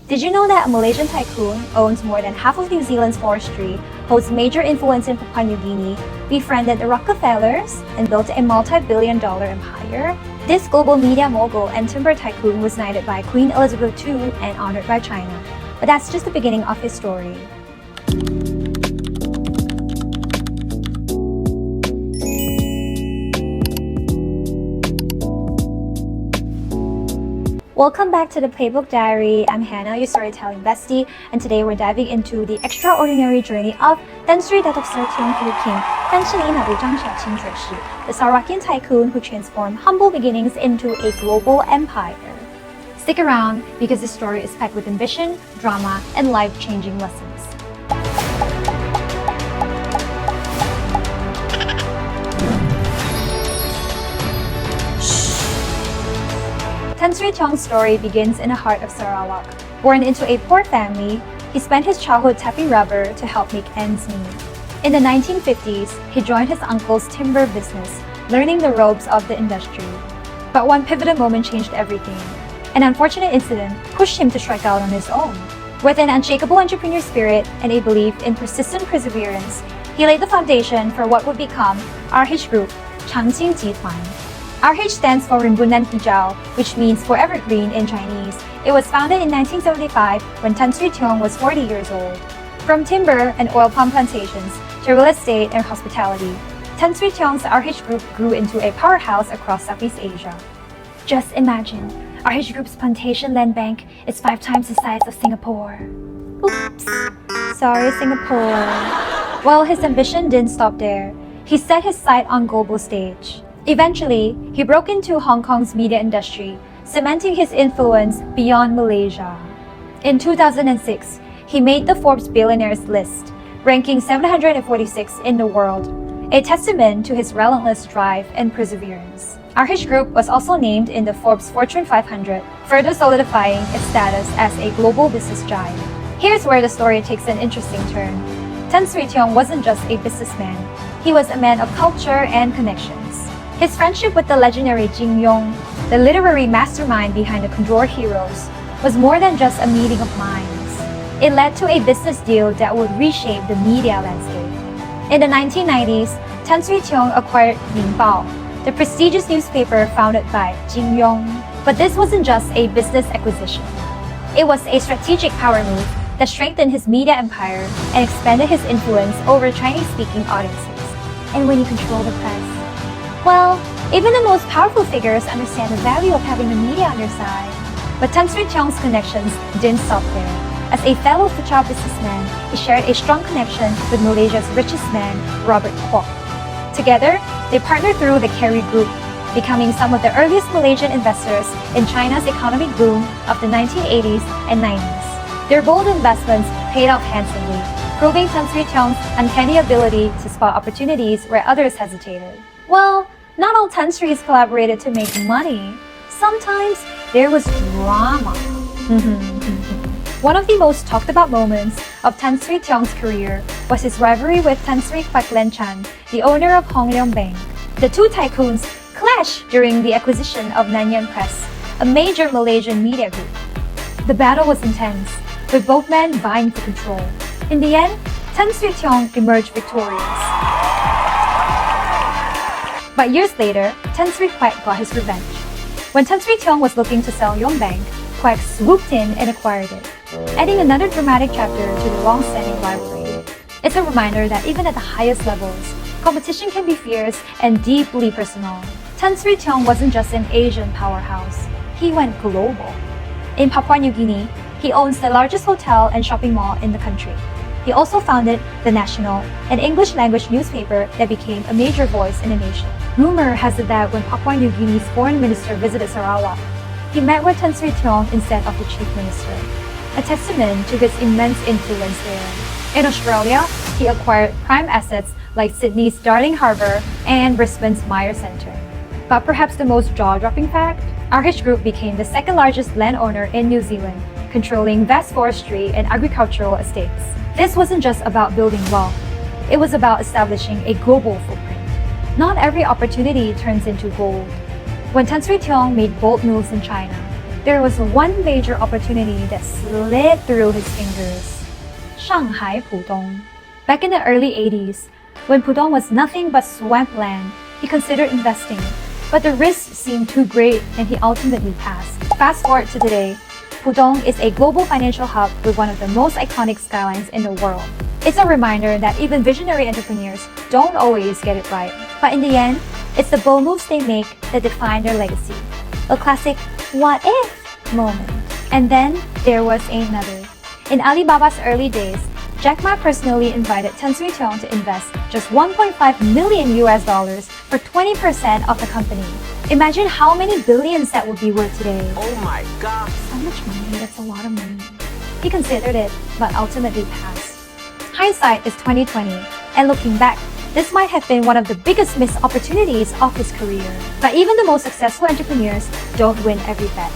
Did you know that a Malaysian tycoon owns more than half of New Zealand's forestry, holds major influence in Papua New Guinea, befriended the Rockefellers, and built a multi-billion-dollar empire? This global media mogul and timber tycoon was knighted by Queen Elizabeth II and honored by China. But that's just the beginning of his story. Welcome back to the Playbook Diary. I'm Hannah, your storytelling bestie, and today we're diving into the extraordinary journey of Tan Sri Datuk Sir Tiong King, Tan Sri Nabu Zhang Xiaoqing Zhe, the Sarawak-born tycoon who transformed humble beginnings into a global empire. Stick around because this story is packed with ambition, drama, and life-changing lessons. Tan Sri Tiong's story begins in the heart of Sarawak. Born into a poor family, he spent his childhood tapping rubber to help make ends meet. In the 1950s, he joined his uncle's timber business, learning the ropes of the industry. But one pivotal moment changed everything. An unfortunate incident pushed him to strike out on his own. With an unshakable entrepreneur spirit and a belief in persistent perseverance, he laid the foundation for what would become RH Group, Changqing Jituan. RH stands for Rimbunan Hijau, which means forever green in Chinese. It was founded in 1975 when Tan Sri Tiong was 40 years old. From timber and oil palm plantations to real estate and hospitality, Tan Sri Tiong's RH Group grew into a powerhouse across Southeast Asia. Just imagine, RH Group's plantation land bank is 5 times the size of Singapore. Oops, sorry Singapore. Well, his ambition didn't stop there. He set his sight on global stage. Eventually, he broke into Hong Kong's media industry, cementing his influence beyond Malaysia. In 2006, he made the Forbes Billionaires list, ranking 746 in the world, a testament to his relentless drive and perseverance. RH Group was also named in the Forbes Fortune 500, further solidifying its status as a global business giant. Here's where the story takes an interesting turn. Tan Sri Tiong wasn't just a businessman, he was a man of culture and connections. His friendship with the legendary Yong, the literary mastermind behind the Condor Heroes, was more than just a meeting of minds. It led to a business deal that would reshape the media landscape. In the 1990s, Tan Sri Tiong acquired Ming, the prestigious newspaper founded by Yong. But this wasn't just a business acquisition. It was a strategic power move that strengthened his media empire and expanded his influence over Chinese-speaking audiences. And when you control the press, well, even the most powerful figures understand the value of having the media on their side. But Tan Sri Tiong's connections didn't stop there. As a fellow Fuchsia businessman, he shared a strong connection with Malaysia's richest man, Robert Kuok. Together, they partnered through the Carey Group, becoming some of the earliest Malaysian investors in China's economic boom of the 1980s and 90s. Their bold investments paid off handsomely, proving Tan Sri Tiong's uncanny ability to spot opportunities where others hesitated. Well, not all Tan Sris collaborated to make money. Sometimes there was drama. One of the most talked about moments of Tan Sri Tiong's career was his rivalry with Tan Sri Quek, the owner of Hong Leong Bank. The two tycoons clashed during the acquisition of Nanyang Press, a major Malaysian media group. The battle was intense, with both men vying for control. In the end, Tan Sri Tiong emerged victorious. But years later, Tan Sri Quek got his revenge. When Tan Sri Tiong was looking to sell Yong Bank, Quek swooped in and acquired it, adding another dramatic chapter to the long-standing rivalry. It's a reminder that even at the highest levels, competition can be fierce and deeply personal. Tan Sri Tiong wasn't just an Asian powerhouse, he went global. In Papua New Guinea, he owns the largest hotel and shopping mall in the country. He also founded The National, an English-language newspaper that became a major voice in the nation. Rumor has it that when Papua New Guinea's foreign minister visited Sarawak, he met with Tan Sri Tiong instead of the chief minister, a testament to his immense influence there. In Australia, he acquired prime assets like Sydney's Darling Harbour and Brisbane's Myer Centre. But perhaps the most jaw-dropping fact, RH Group became the second largest landowner in New Zealand, controlling vast forestry and agricultural estates. This wasn't just about building wealth, it was about establishing a global footprint. Not every opportunity turns into gold. When Tan Sri Tiong made bold moves in China, there was one major opportunity that slid through his fingers. Shanghai Pudong. Back in the early 80s, when Pudong was nothing but swampland, he considered investing, but the risks seemed too great and he ultimately passed. Fast forward to today, Pudong is a global financial hub with one of the most iconic skylines in the world. It's a reminder that even visionary entrepreneurs don't always get it right. But in the end, it's the bold moves they make that define their legacy. A classic what if moment. And then there was another. In Alibaba's early days, Jack Ma personally invited Tiong to invest just $1.5 million for 20% of the company. Imagine how many billions that would be worth today. Oh my god. So much money, that's a lot of money. He considered it, but ultimately passed. Hindsight is 2020, and looking back, this might have been one of the biggest missed opportunities of his career. But even the most successful entrepreneurs don't win every bet.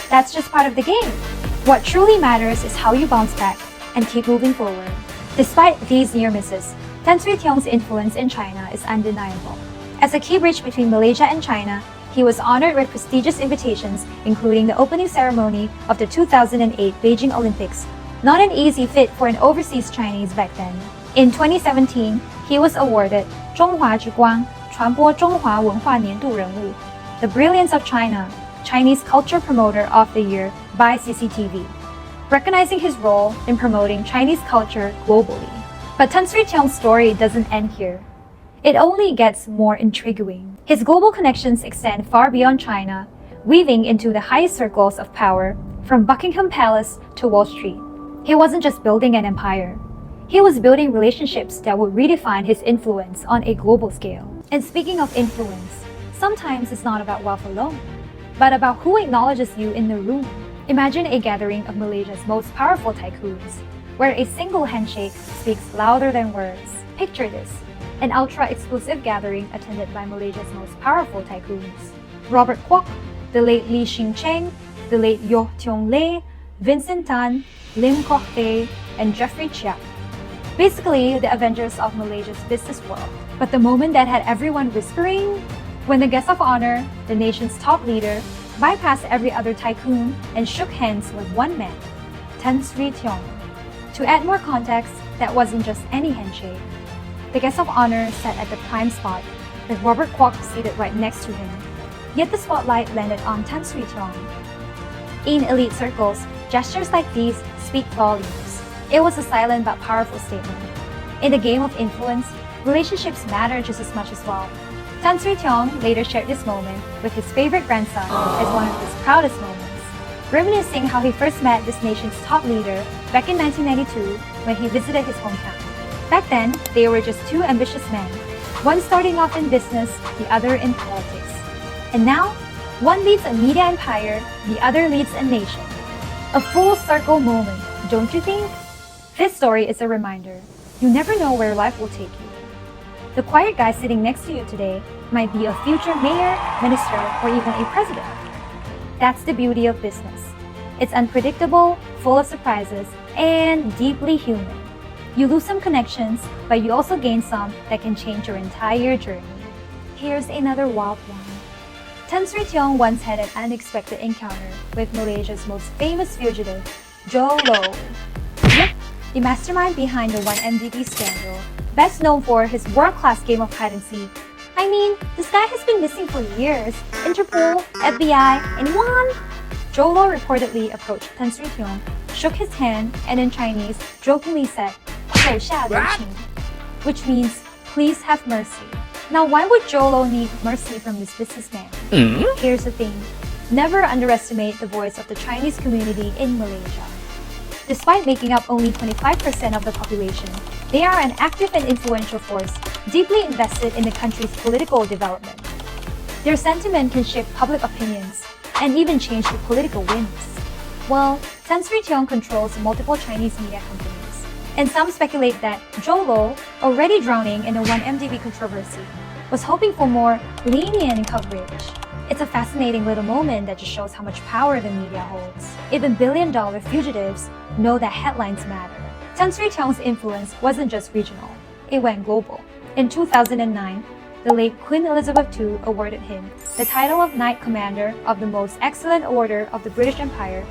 That's just part of the game. What truly matters is how you bounce back and keep moving forward. Despite these near misses, Tiong's influence in China is undeniable. As a key bridge between Malaysia and China, he was honored with prestigious invitations, including the opening ceremony of the 2008 Beijing Olympics, not an easy fit for an overseas Chinese back then. In 2017, he was awarded 中华之光传播中华文化年度人物, the Brilliance of China, Chinese Culture Promoter of the Year by CCTV, recognizing his role in promoting Chinese culture globally. But Tiong's story doesn't end here. It only gets more intriguing. His global connections extend far beyond China, weaving into the highest circles of power, from Buckingham Palace to Wall Street. He wasn't just building an empire. He was building relationships that would redefine his influence on a global scale. And speaking of influence, sometimes it's not about wealth alone, but about who acknowledges you in the room. Imagine a gathering of Malaysia's most powerful tycoons, where a single handshake speaks louder than words. Picture this, an ultra-exclusive gathering attended by Malaysia's most powerful tycoons. Robert Kuok, the late Lee Shing Cheng, the late Yoh Tiong Lei, Vincent Tan, Lim Kok Teh, and Jeffrey Chiap. Basically, the Avengers of Malaysia's business world. But the moment that had everyone whispering, when the guest of honor, the nation's top leader, bypassed every other tycoon and shook hands with one man, Tiong. To add more context, that wasn't just any handshake. The guest of honor sat at the prime spot, with Robert Kuok seated right next to him. Yet the spotlight landed on Tiong. In elite circles, gestures like these speak volumes. It was a silent but powerful statement. In the game of influence, relationships matter just as much as wealth. Tiong later shared this moment with his favorite grandson as one of his proudest moments, reminiscing how he first met this nation's top leader back in 1992 when he visited his hometown. Back then, they were just two ambitious men, one starting off in business, the other in politics. And now, one leads a media empire, the other leads a nation. A full circle moment, don't you think? This story is a reminder. You never know where life will take you. The quiet guy sitting next to you today might be a future mayor, minister, or even a president. That's the beauty of business. It's unpredictable, full of surprises, and deeply human. You lose some connections, but you also gain some that can change your entire journey. Here's another wild one. Tiong once had an unexpected encounter with Malaysia's most famous fugitive, Jho Low. Yep, the mastermind behind the 1MDB scandal, best known for his world-class game of hide and seek. I mean, this guy has been missing for years. Interpol, FBI, and one. Jho Low reportedly approached Tiong, shook his hand, and in Chinese, jokingly said, 手下留情, which means, please have mercy. Now, why would Jho Low need mercy from this businessman? Here's the thing. Never underestimate the voice of the Chinese community in Malaysia. Despite making up only 25% of the population, they are an active and influential force, deeply invested in the country's political development. Their sentiment can shape public opinions, and even change the political winds. Well, Tiong controls multiple Chinese media companies. And some speculate that Jho Low, already drowning in the 1MDB controversy, was hoping for more lenient coverage. It's a fascinating little moment that just shows how much power the media holds. Even billion-dollar fugitives know that headlines matter. Tiong's influence wasn't just regional, it went global. In 2009, the late Queen Elizabeth II awarded him the title of Knight Commander of the Most Excellent Order of the British Empire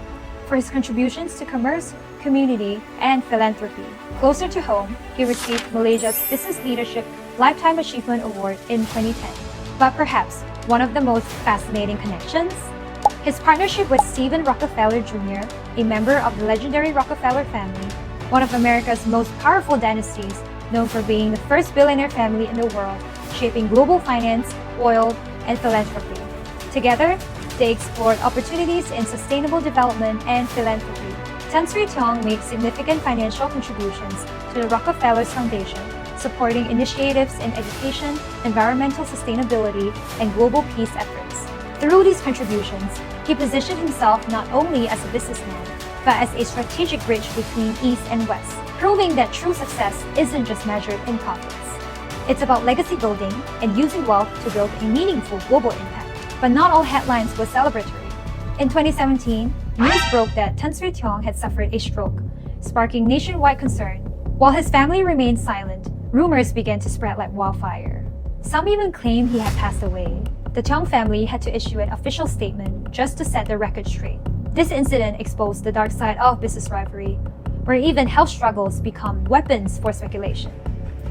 for his contributions to commerce, community, and philanthropy. Closer to home, he received Malaysia's Business Leadership Lifetime Achievement Award in 2010. But perhaps one of the most fascinating connections? His partnership with Stephen Rockefeller Jr., a member of the legendary Rockefeller family, one of America's most powerful dynasties, known for being the first billionaire family in the world, shaping global finance, oil, and philanthropy. Together, they explored opportunities in sustainable development and philanthropy. Tan Sri Tiong made significant financial contributions to the Rockefellers Foundation, supporting initiatives in education, environmental sustainability, and global peace efforts. Through these contributions, he positioned himself not only as a businessman, but as a strategic bridge between East and West, proving that true success isn't just measured in profits. It's about legacy building and using wealth to build a meaningful global impact. But not all headlines were celebratory. In 2017, news broke that Tan Sri Tiong had suffered a stroke, sparking nationwide concern. While his family remained silent, rumors began to spread like wildfire. Some even claimed he had passed away. The Tiong family had to issue an official statement just to set the record straight. This incident exposed the dark side of business rivalry, where even health struggles become weapons for speculation.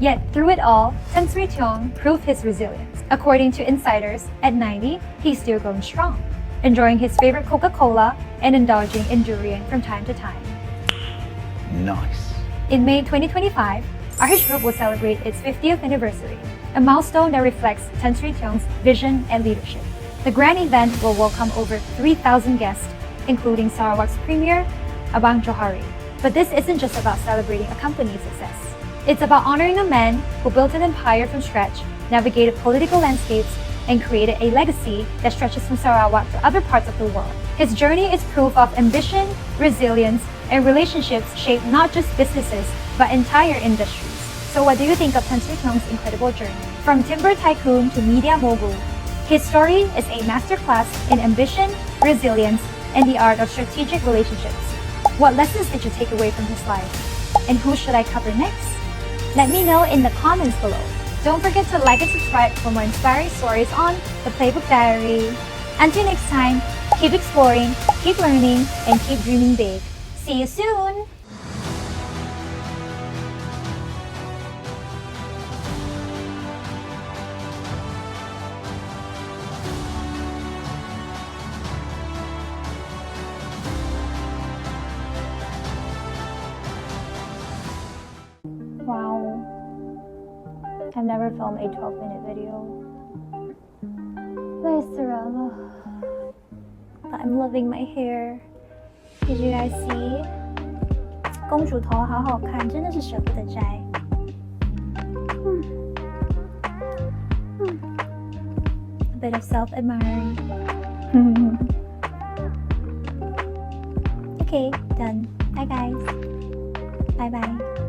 Yet, through it all, Tan Sri Tiong proved his resilience. According to insiders, at 90, he's still going strong, enjoying his favorite Coca-Cola and indulging in durian from time to time. Nice. In May 2025, RH Group will celebrate its 50th anniversary, a milestone that reflects Tan Sri Tiong's vision and leadership. The grand event will welcome over 3,000 guests, including Sarawak's Premier, Abang Johari. But this isn't just about celebrating a company's success. It's about honoring a man who built an empire from scratch, navigated political landscapes, and created a legacy that stretches from Sarawak to other parts of the world. His journey is proof of ambition, resilience, and relationships shape not just businesses, but entire industries. So what do you think of Tan Sri Tiong's incredible journey? From timber tycoon to media mogul, his story is a masterclass in ambition, resilience, and the art of strategic relationships. What lessons did you take away from his life? And who should I cover next? Let me know in the comments below. Don't forget to like and subscribe for more inspiring stories on the Playbook Diary. Until next time, keep exploring, keep learning, and keep dreaming big. See you soon! Wow. I've never filmed a 12-minute video. But I'm loving my hair. Did you guys see? 公主头好好看，真的是舍不得摘。A bit of self-admiring. Okay, done. Bye guys. Bye bye.